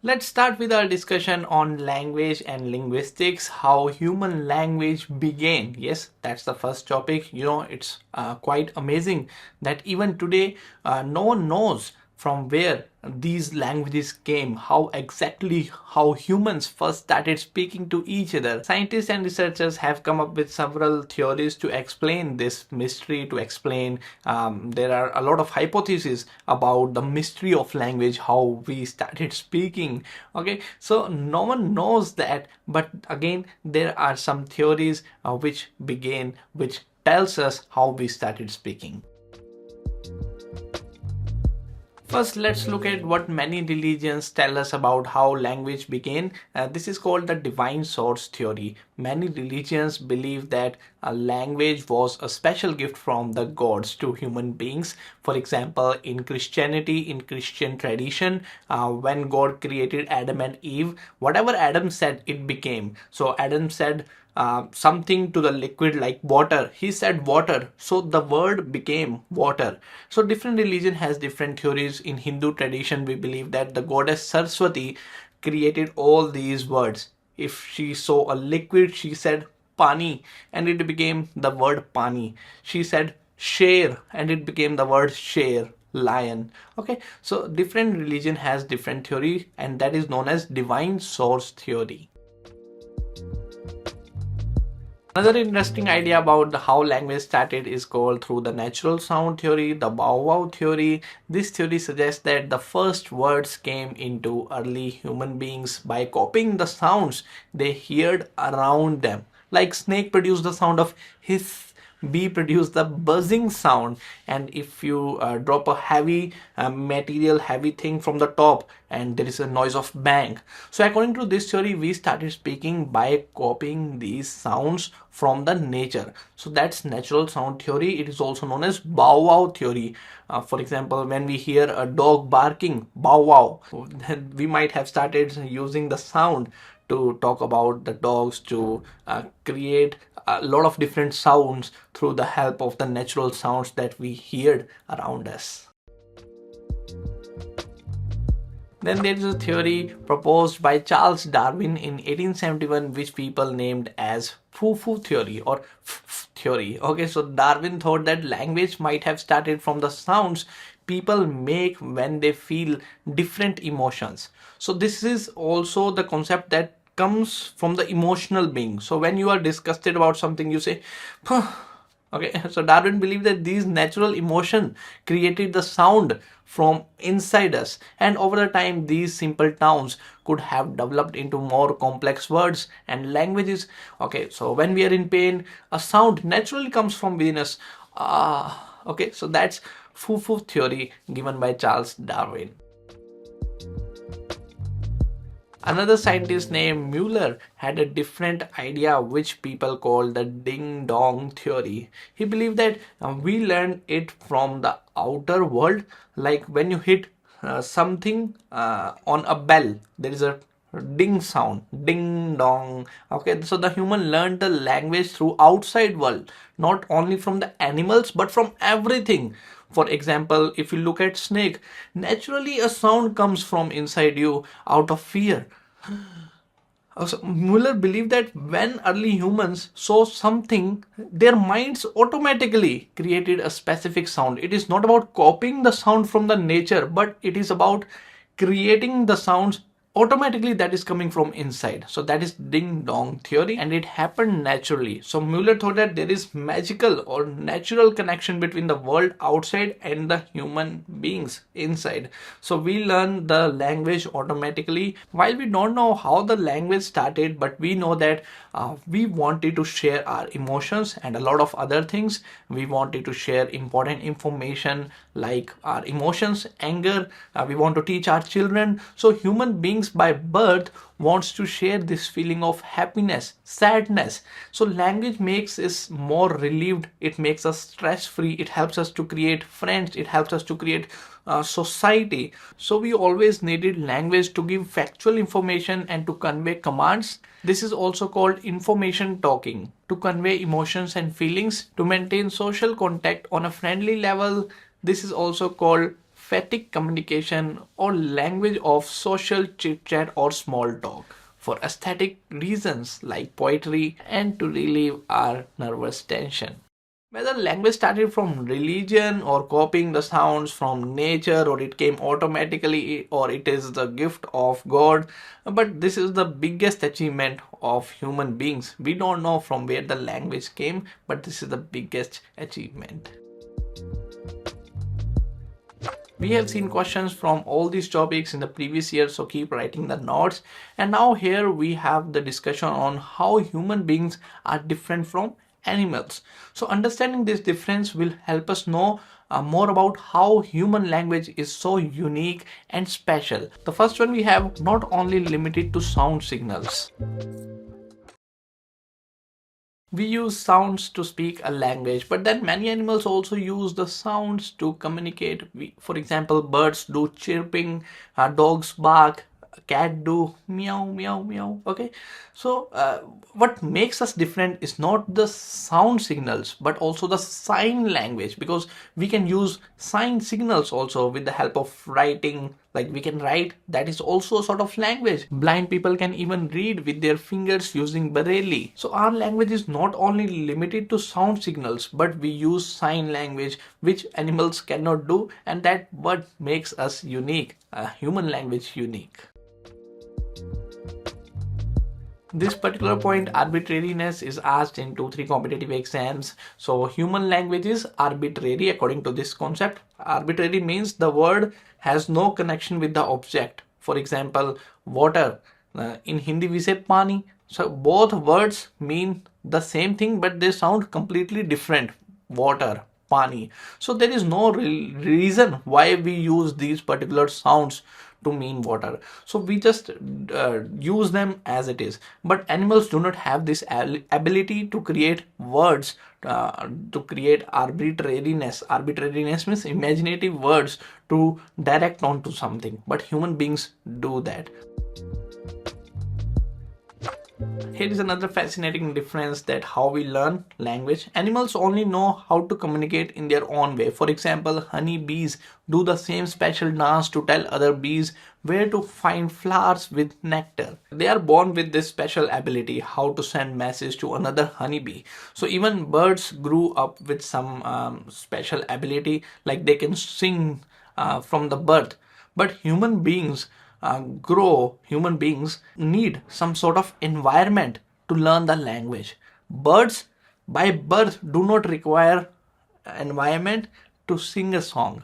Let's start with our discussion on language and linguistics, how human language began. Yes, that's the first topic. It's quite amazing that even today, no one knows from where these languages came, how humans first started speaking to each other. Scientists and researchers have come up with several theories to explain this mystery, to explain there are a lot of hypotheses about the mystery of language, how we started speaking. Okay, so no one knows that, but again, there are some theories which tells us how we started speaking. First, let's look at what many religions tell us about how language began. This is called the divine source theory. Many religions believe that a language was a special gift from the gods to human beings. For example, in Christianity, in Christian tradition, when God created Adam and Eve, whatever Adam said, it became. So Adam said, something to the liquid like water, he said water, so the word became water. So different religion has different theories. In Hindu tradition, we believe that the goddess Saraswati created all these words. If she saw a liquid, she said pani, and it became the word pani. She said sher, and it became the word sher, lion. Okay, so different religion has different theory, and that is known as divine source theory. Another interesting idea about how language started is called through the natural sound theory, the bow wow theory. This theory suggests that the first words came into early human beings by copying the sounds they heard around them. Like snake produced the sound of hiss, bee produced the buzzing sound, and if you drop a heavy material, heavy thing from the top, and there is a noise of bang. So according to this theory, we started speaking by copying these sounds from the nature. So that's natural sound theory. It is also known as bow wow theory. For example, when we hear a dog barking bow wow, then we might have started using the sound to talk about the dogs, to create a lot of different sounds through the help of the natural sounds that we hear around us. Then there is a theory proposed by Charles Darwin in 1871, which people named as Pooh-Pooh theory or theory. Okay, so Darwin thought that language might have started from the sounds people make when they feel different emotions. So this is also the concept that comes from the emotional being. So when you are disgusted about something, you say, "Huh." Okay, so Darwin believed that these natural emotion created the sound from inside us, and over the time these simple sounds could have developed into more complex words and languages. Okay, so when we are in pain, a sound naturally comes from within us. Okay, so that's Foo theory given by Charles Darwin. Another scientist named Mueller had a different idea, which people call the ding dong theory. He believed that we learn it from the outer world, like when you hit something on a bell, there is a ding sound, ding dong. Okay, so the human learned the language through outside world, not only from the animals but from everything. For example, if you look at snake, naturally a sound comes from inside you out of fear. So Mueller believed that when early humans saw something, their minds automatically created a specific sound. It is not about copying the sound from the nature, but it is about creating the sounds automatically that is coming from inside. So that is ding dong theory, and it happened naturally. So Mueller thought that there is magical or natural connection between the world outside and the human beings inside. So we learn the language automatically. While we don't know how the language started, but we know that we wanted to share our emotions and a lot of other things. We wanted to share important information like our emotions, anger. We want to teach our children. So human beings by birth wants to share this feeling of happiness, sadness. So language makes us more relieved. It makes us stress free. It helps us to create friends. It helps us to create society. So we always needed language to give factual information and to convey commands. This is also called information talking, to convey emotions and feelings, to maintain social contact on a friendly level. This is also called emphatic communication or language of social chit chat or small talk, for aesthetic reasons like poetry and to relieve our nervous tension. Whether language started from religion or copying the sounds from nature, or it came automatically, or it is the gift of God, but this is the biggest achievement of human beings. We don't know from where the language came, but this is the biggest achievement. We have seen questions from all these topics in the previous year, so keep writing the notes. And now here we have the discussion on how human beings are different from animals. So understanding this difference will help us know more about how human language is so unique and special. The first one we have, not only limited to sound signals. We use sounds to speak a language, but then many animals also use the sounds to communicate. For example, birds do chirping, dogs bark, cat do meow meow meow. Okay, so what makes us different is not the sound signals but also the sign language, because we can use sign signals also with the help of writing. Like we can write, that is also a sort of language. Blind people can even read with their fingers using braille. So our language is not only limited to sound signals, but we use sign language which animals cannot do, and that what makes us unique, human language unique. This particular point, arbitrariness, is asked in 2-3 competitive exams. So human language is arbitrary according to this concept. Arbitrary means the word has no connection with the object. For example, water. In Hindi we say pani. So both words mean the same thing, but they sound completely different. Water, pani. So there is no reason why we use these particular sounds to mean water. So we just use them as it is. But animals do not have this ability to create words, to create arbitrariness. Arbitrariness means imaginative words to direct onto something. But human beings do that. Here is another fascinating difference, that how we learn language. Animals only know how to communicate in their own way. For example, honey bees do the same special dance to tell other bees where to find flowers with nectar. They are born with this special ability, how to send message to another honeybee. So even birds grew up with some special ability, like they can sing from the birth. But human beings human beings need some sort of environment to learn the language. Birds by birth do not require environment to sing a song.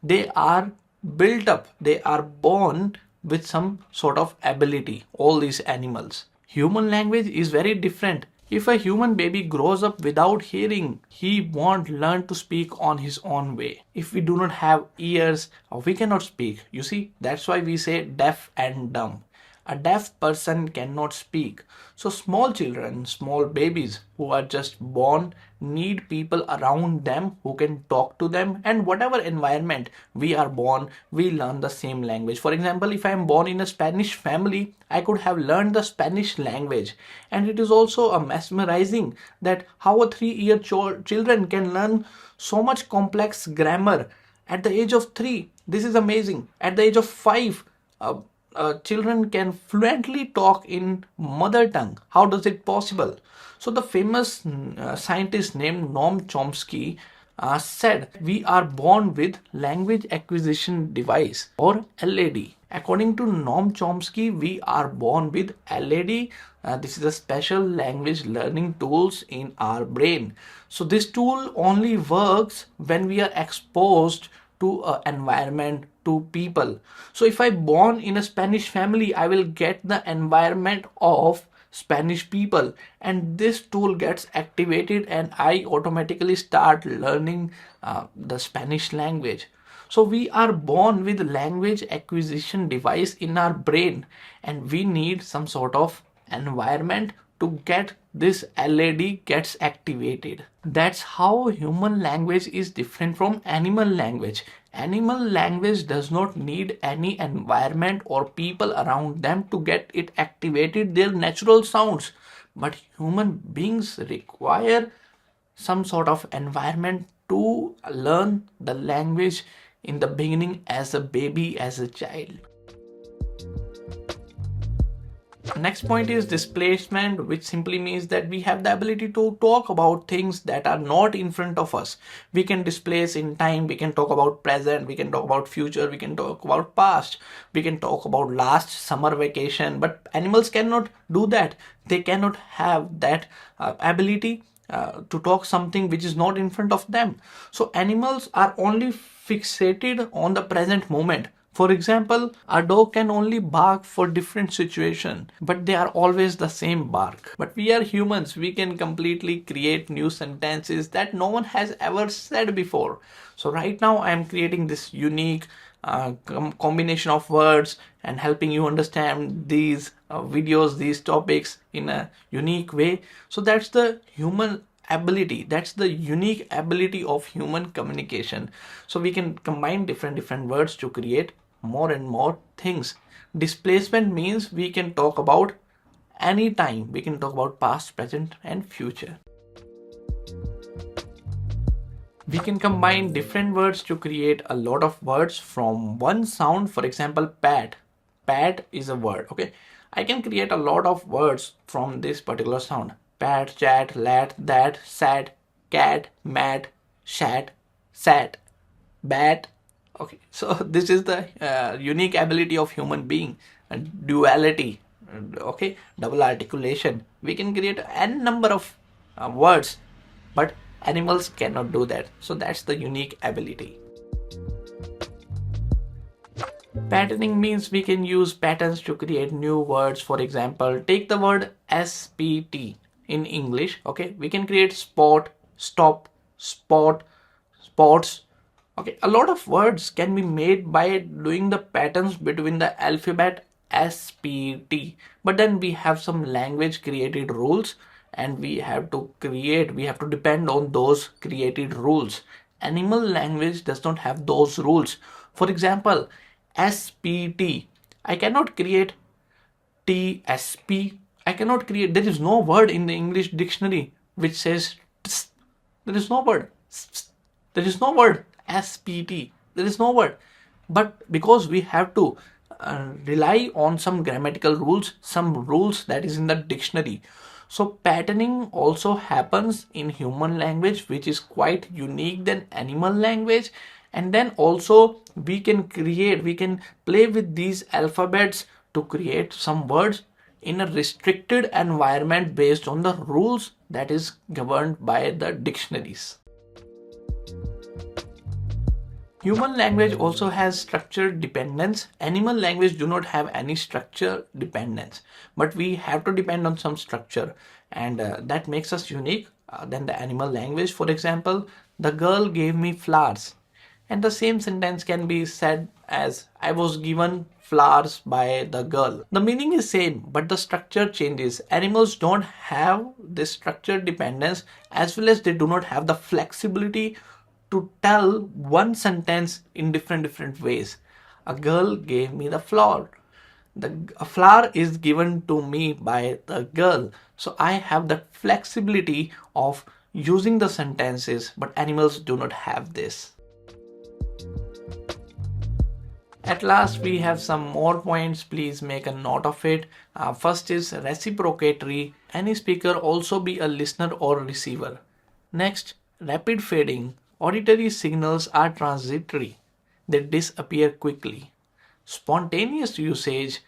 They are built up, they are born with some sort of ability, all these animals. Human language is very different. If a human baby grows up without hearing, he won't learn to speak on his own way. If we do not have ears, we cannot speak. You see, that's why we say deaf and dumb. A deaf person cannot speak. So small children, small babies who are just born need people around them who can talk to them, and whatever environment we are born, we learn the same language. For example, if I am born in a Spanish family, I could have learned the Spanish language. And it is also a mesmerizing that how a 3-year children can learn so much complex grammar at the age of 3. This is amazing. At the age of 5, children can fluently talk in mother tongue. How does it possible? So the famous scientist named Noam Chomsky said we are born with language acquisition device, or LAD. According to Noam Chomsky, we are born with LAD. This is a special language learning tools in our brain. So this tool only works when we are exposed to an environment, to people. So if I born in a Spanish family, I will get the environment of Spanish people, and this tool gets activated and I automatically start learning the Spanish language. So we are born with language acquisition device in our brain, and we need some sort of environment to get this LAD gets activated. That's how human language is different from animal language. Animal language does not need any environment or people around them to get it activated, their natural sounds. But human beings require some sort of environment to learn the language in the beginning as a baby, as a child. Next point is displacement, which simply means that we have the ability to talk about things that are not in front of us. We can displace in time, we can talk about present, we can talk about future, we can talk about past, we can talk about last summer vacation, but animals cannot do that. They cannot have that ability to talk something which is not in front of them. So animals are only fixated on the present moment. For example, a dog can only bark for different situation, but they are always the same bark. But we are humans, we can completely create new sentences that no one has ever said before. So right now I am creating this unique combination of words and helping you understand these videos, these topics in a unique way. So that's the human ability, that's the unique ability of human communication. So we can combine different words to create more and more things. Displacement means we can talk about any time, we can talk about past, present and future. We can combine different words to create a lot of words from one sound. For example, pat. Pat is a word, okay? I can create a lot of words from this particular sound. Pat, chat, lat, that, sat, cat, mat, shat, sat, bat. Okay, so this is the unique ability of human being, duality, okay, double articulation. We can create n number of words, but animals cannot do that. So that's the unique ability. Patterning means we can use patterns to create new words. For example, take the word SPT in English. Okay, we can create spot, stop, spot, spots. Okay, a lot of words can be made by doing the patterns between the alphabet SPT. But then we have some language created rules and we have to depend on those created rules. Animal language does not have those rules. For example, SPT. I cannot create TSP. I cannot create, there is no word in the English dictionary which says tss. There is no word. There is no word SPT. There is no word. But because we have to rely on some grammatical rules, some rules that is in the dictionary. So patterning also happens in human language, which is quite unique than animal language. And then also we can play with these alphabets to create some words in a restricted environment based on the rules that is governed by the dictionaries. Human language also has structured dependence. Animal language do not have any structure dependence, but we have to depend on some structure, and that makes us unique than the animal language. For example, the girl gave me flowers, and the same sentence can be said as I was given flowers by the girl. The meaning is same, but the structure changes. Animals don't have this structure dependence, as well as they do not have the flexibility to tell one sentence in different ways. A girl gave me the flower. A flower is given to me by the girl. So I have the flexibility of using the sentences, but animals do not have this. At last, we have some more points. Please make a note of it. First is reciprocatory. Any speaker also be a listener or receiver. Next, rapid fading. Auditory signals are transitory. They disappear quickly. Spontaneous usage.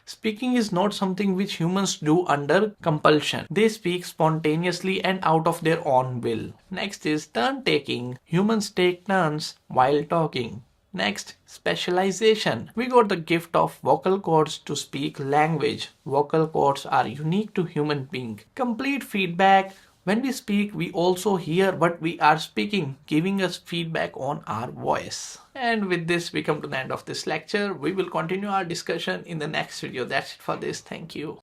Speaking is not something which humans do under compulsion. They speak spontaneously and out of their own will. Next is turn taking. Humans take turns while talking. Next, specialization. We got the gift of vocal cords to speak language. Vocal cords are unique to human being. Complete feedback. When we speak, we also hear what we are speaking, giving us feedback on our voice. And with this, we come to the end of this lecture. We will continue our discussion in the next video. That's it for this. Thank you.